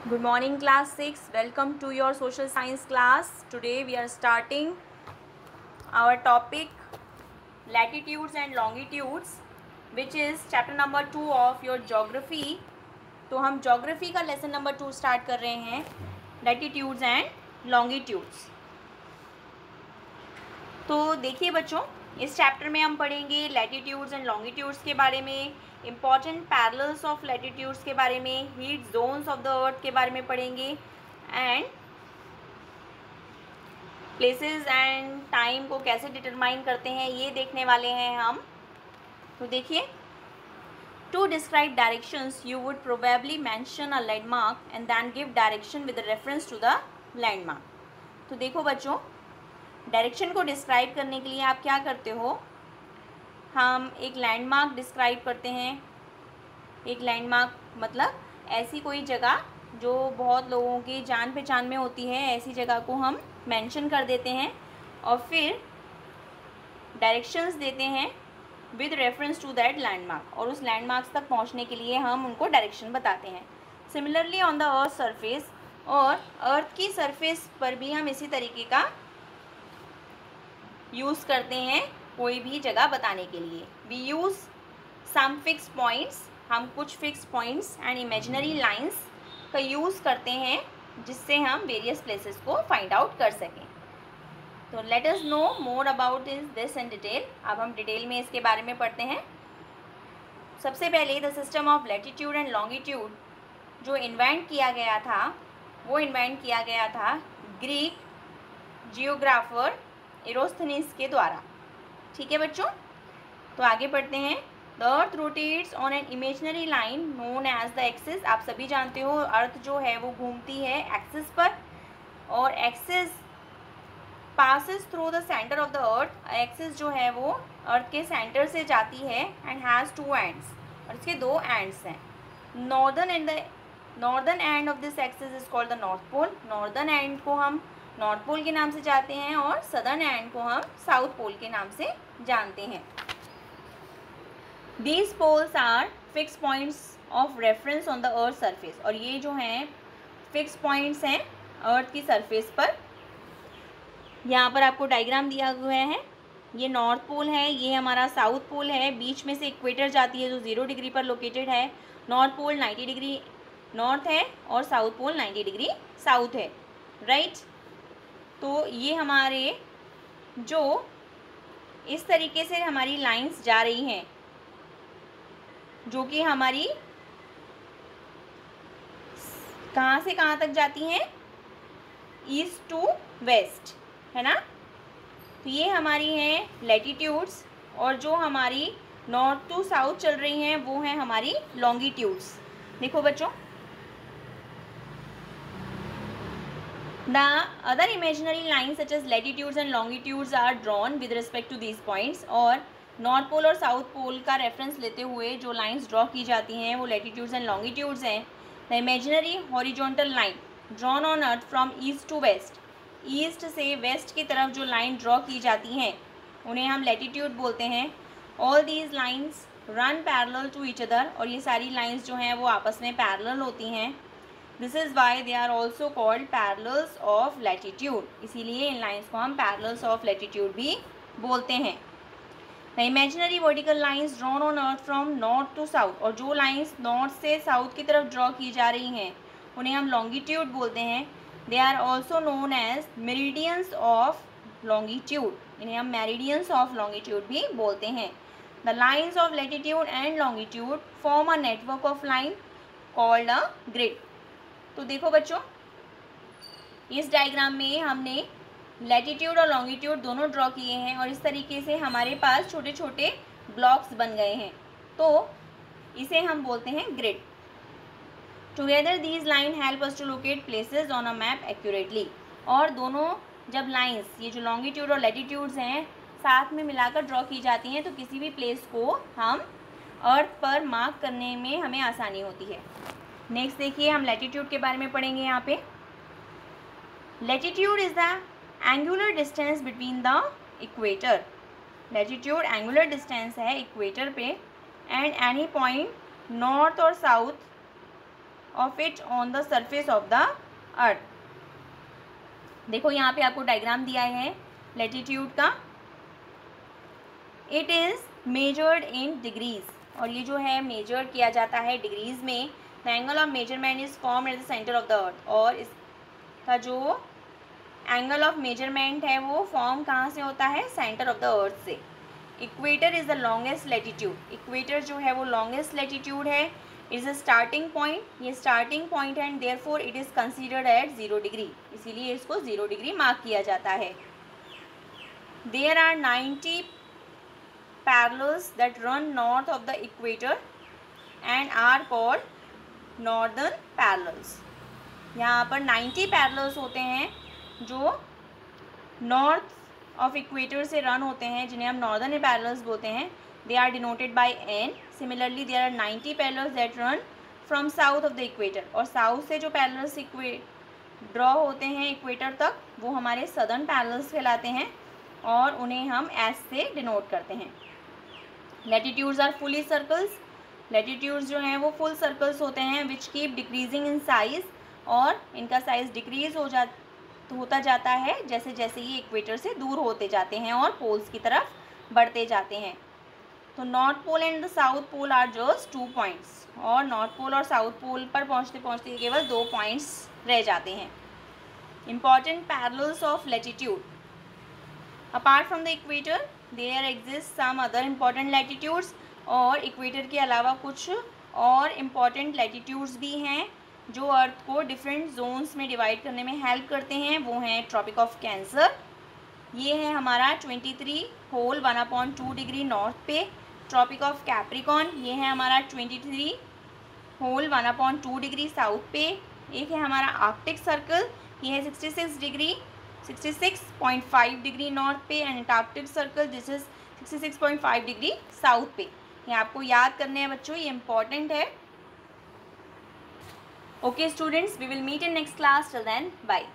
Good morning class 6. Welcome to your social science class. Today we are starting our topic latitudes and longitudes which is chapter number 2 of your geography. तो हम geography का lesson number 2 start कर रहे हैं latitudes and longitudes. तो देखिए बच्चों, इस चैप्टर में हम पढ़ेंगे लैटिट्यूड्स एंड लॉन्गिट्यूड्स के बारे में, इम्पॉर्टेंट पैरेलल्स ऑफ लैटिट्यूड्स के बारे में, हीट जोन्स ऑफ द अर्थ के बारे में पढ़ेंगे एंड प्लेसेस एंड टाइम को कैसे डिटरमाइन करते हैं ये देखने वाले हैं हम. तो देखिए, to describe directions you would probably mention a landmark and then give direction with reference to the landmark. तो देखो बच्चों, डायरेक्शन को डिस्क्राइब करने के लिए आप क्या करते हो, हम एक लैंडमार्क डिस्क्राइब करते हैं. एक लैंडमार्क मतलब ऐसी कोई जगह जो बहुत लोगों की जान पहचान में होती है, ऐसी जगह को हम मेंशन कर देते हैं और फिर डायरेक्शंस देते हैं with reference to that landmark, और उस लैंडमार्क्स तक पहुंचने के लिए हम उनको डायरेक्शन बताते हैं. Similarly on the earth surface, और अर्थ की सरफेस पर भी हम इसी तरीके का यूज़ करते हैं कोई भी जगह बताने के लिए. We use some fix points, हम कुछ fix points and imaginary lines का यूज़ करते हैं जिससे हम वेरियस प्लेसेस को फाइंड आउट कर सकें. तो let us know more about this in detail. अब हम डिटेल में इसके बारे में पढ़ते हैं. सबसे पहले the system of latitude and longitude जो इन्वेंट किया गया था, वो इन्वेंट किया गया था ग्रीक जियोग्राफर एरोस्थनीज के द्वारा. ठीक है बच्चों, तो आगे पढ़ते हैं. The earth rotates on an imaginary line known as the axis. आप सभी जानते हो अर्थ जो है वो घूमती है एक्सिस पर, और axis passes through the centre of the earth. Axis जो है वो अर्थ के सेंटर से जाती है एंड हैज़ टू एंड्स, और इसके दो एंड्स हैं. Northern end of this axis is called the north pole. Northern end को हम नॉर्थ पोल के नाम से जानते हैं और सदर्न एंड को हम साउथ पोल के नाम से जानते हैं. These poles are fix points of reference on the earth surface, और ये जो हैं फिक्स पॉइंट्स हैं अर्थ की सरफेस पर. यहाँ पर आपको डायग्राम दिया हुआ है. ये नॉर्थ पोल है, ये हमारा साउथ पोल है, बीच में से इक्वेटर जाती है जो 0 डिग्री पर लोकेटेड है. नॉर्थ पोल 90 डिग्री नॉर्थ है और साउथ पोल 90 डिग्री साउथ है, राइट. तो ये हमारे जो इस तरीके से हमारी लाइंस जा रही हैं, जो कि हमारी कहाँ से कहाँ तक जाती हैं, ईस्ट टू वेस्ट, है ना. तो ये हमारी हैं लैटिट्यूड्स, और जो हमारी नॉर्थ टू साउथ चल रही हैं वो हैं हमारी लॉन्गिट्यूड्स. देखो बच्चों, the other imaginary lines such as latitudes and longitudes are drawn with respect to these points. और नॉर्थ पोल और साउथ पोल का रेफरेंस लेते हुए जो लाइंस ड्रॉ की जाती हैं वो लैटिट्यूड्स एंड लॉन्गिट्यूड्स हैं. The imaginary horizontal line drawn on earth from east to west. East से वेस्ट की तरफ जो लाइन ड्रॉ की जाती हैं उन्हें हम लैटिट्यूड बोलते हैं. All these lines run parallel to each other, और ये सारी लाइंस जो हैं वो आपस में पैरेलल होती हैं. This is why they are also called parallels of latitude. इसीलिए इन लाइन्स को हम पैरेलल्स ऑफ लैटिट्यूड भी बोलते हैं. The imaginary vertical lines drawn on earth from north to south, और जो लाइन्स नॉर्थ से साउथ की तरफ ड्रॉ की जा रही हैं उन्हें हम लॉन्गिट्यूड बोलते हैं. They are also known as meridians of longitude. इन्हें हम मेरिडियंस ऑफ लॉन्गिट्यूड भी बोलते हैं. The lines of latitude and longitude form a network of line called a grid. तो देखो बच्चों, इस डायग्राम में हमने लैटिट्यूड और लॉन्गिट्यूड दोनों ड्रॉ किए हैं, और इस तरीके से हमारे पास छोटे छोटे ब्लॉक्स बन गए हैं, तो इसे हम बोलते हैं grid. Together these line help us to locate places on a map accurately. और दोनों जब लाइंस, ये जो लॉन्गिट्यूड और लैटिट्यूड्स हैं, साथ में मिलाकर ड्रॉ की जाती हैं तो किसी भी प्लेस को हम अर्थ पर मार्क करने में हमें आसानी होती है. नेक्स्ट देखिए, हम लैटिट्यूड के बारे में पढ़ेंगे. यहाँ पे latitude is the angular distance between the equator. Latitude angular distance है इक्वेटर पे एंड एनी पॉइंट नॉर्थ और south of it on the surface of the अर्थ। देखो यहाँ पे आपको डायग्राम दिया है लैटिट्यूड का। It is measured in degrees, और ये जो है मेजर किया जाता है डिग्रीज में। The angle of measurement is form at the centre of the अर्थ, और इसका जो एंगल ऑफ मेजरमेंट है वो फॉर्म कहाँ से होता है, सेंटर ऑफ द अर्थ से। Equator is the longest latitude, equator जो है वो लॉन्गेस्ट लैटिट्यूड है। इज़ अ स्टार्टिंग पॉइंट, ये स्टार्टिंग पॉइंट है and therefore it is considered at 0 degree, इसीलिए इसको 0 डिग्री मार्क किया जाता है। There are 90 parallels that run north of the equator and are called northern parallels। यहाँ पर 90 parallels होते हैं जो नॉर्थ ऑफ इक्वेटर से रन होते हैं, जिन्हें हम नॉर्दर्न पैरेलल्स बोलते हैं। They are denoted by n। Similarly there are 90 parallels that run from south of the equator, और साउथ से जो पैरेलल्स ड्रॉ होते हैं इक्वेटर तक वो हमारे सदर्न पैरेलल्स कहलाते हैं, और उन्हें हम s से डिनोट करते हैं। Latitudes are fully circles, latitudes जो हैं वो फुल सर्कल्स होते हैं which keep decreasing in size, और इनका साइज़ डिक्रीज होता जाता है जैसे जैसे ये इक्वेटर से दूर होते जाते हैं और पोल्स की तरफ बढ़ते जाते हैं। तो north pole and the south pole are just 2 points, और नॉर्थ पोल और साउथ पोल पर पहुँचते पहुँचते केवल 2 पॉइंट्स रह जाते हैं। Important parallels of latitude, apart from the equator there exist some other important latitudes, और इक्वेटर के अलावा कुछ और इम्पॉर्टेंट लैटिट्यूड्स भी हैं जो अर्थ को डिफरेंट जोन्स में डिवाइड करने में हेल्प करते हैं। वो हैं ट्रॉपिक ऑफ कैंसर, ये है हमारा 23 होल 1/2 डिग्री नॉर्थ पे। ट्रॉपिक ऑफ कैप्रिकॉन, ये है हमारा 23 होल 1/2 डिग्री साउथ पे। एक है हमारा आर्कटिक सर्कल, ये है 66.5 डिग्री नॉर्थ पे, and Antarctic circle this is 66.5 degree south पे। ये आपको याद करने हैं बच्चों, ये इंपॉर्टेंट है। Okay students, we will meet in next class, till then bye.